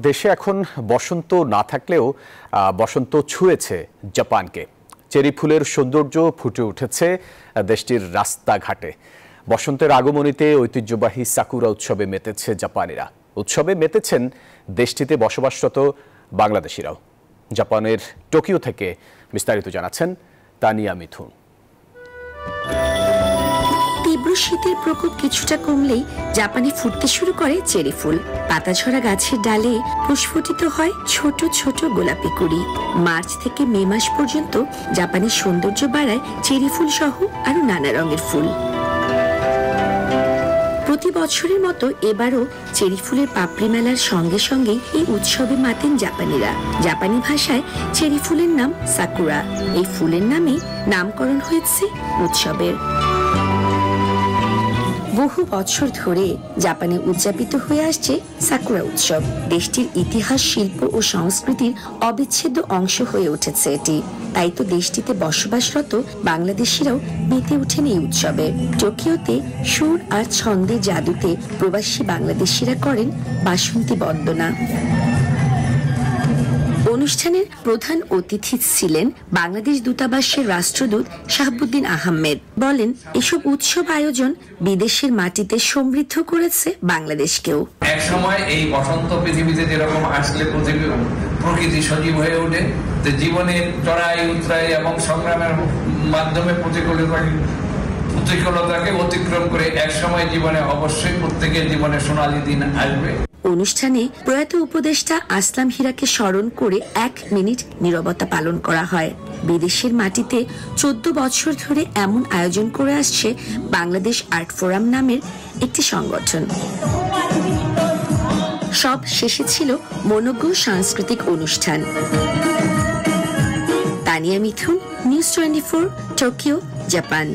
দেশে এখন বসন্ত না থাকলেও বসন্ত ছুঁয়েছে জাপানকে। চেরি ফুলের সৌন্দর্য ফুটে উঠেছে দেশটির রাস্তাঘাটে। বসন্তের আগমনীতে ঐতিহ্যবাহী সাকুরা উৎসবে মেতেছে জাপানিরা। উৎসবে মেতেছেন দেশটিতে বসবাসরত বাংলাদেশিরাও। জাপানের টোকিও থেকে বিস্তারিত জানাচ্ছেন তানিয়া মিথুন। তীব্র শীতের প্রকোপ কিছুটা কমলেই জাপানে ফুটতে শুরু করে চেরি ফুল। পাতাঝরা গাছের ডালে প্রস্ফুটিত হয় ছোট ছোট গোলাপি কুড়ি। মার্চ থেকে মে মাস পর্যন্ত জাপানের সৌন্দর্য বাড়ায় চেরি ফুল সহ আরো নানা রঙের ফুল। প্রতি বছরের মতো এবারও চেরি ফুলের পাপড়ি মেলার সঙ্গে সঙ্গে এই উৎসবে মাতেন জাপানিরা। জাপানি ভাষায় চেরি ফুলের নাম সাকুরা। এই ফুলের নামে নামকরণ হয়েছে উৎসবের। বহু বছর ধরে জাপানে উদযাপিত হয়ে আসছে সাকুরা উৎসব। দেশটির ইতিহাস, শিল্প ও সংস্কৃতির অবিচ্ছেদ্য অংশ হয়ে উঠেছে এটি। তাই তো দেশটিতে বসবাসরত বাংলাদেশিরাও মেতে ওঠেন এই উৎসবে। টোকিওতে সুর আর ছন্দের জাদুতে প্রবাসী বাংলাদেশিরা করেন বাসন্তী বন্দনা। অনুষ্ঠানের প্রধান অতিথি ছিলেন বাংলাদেশ দূতাবাসের রাষ্ট্রদূত শাহাবুদ্দিন আহমেদ। বলেন, এসব উৎসব আয়োজন বিদেশের মাটিতে সমৃদ্ধ করেছে বাংলাদেশকেও। এক সময় এই বসন্ত পৃথিবীতে যেরকম আসলে প্রকৃতি সজীব হয়ে ওঠে, যে জীবনের চড়াই উতরাই এবং সংগ্রামের মাধ্যমে প্রতিকূলতাকে অতিক্রম করে এক সময় জীবনে অবশ্যই প্রত্যেকের জীবনে সোনালী দিন আসবে। অনুষ্ঠানে প্রয়াত উপদেষ্টা আসলাম হীরাকে স্মরণ করে 1 মিনিট নীরবতা পালন করা হয়। বিদেশের মাটিতে 14 বছর ধরে এমন আয়োজন করে আসছে বাংলাদেশ আর্ট ফোরাম নামের একটি সংগঠন। সব শেষে ছিল মনোজ্ঞ সাংস্কৃতিক অনুষ্ঠান। তানিয়া মিথুন, নিউজ 24, টোকিও, জাপান।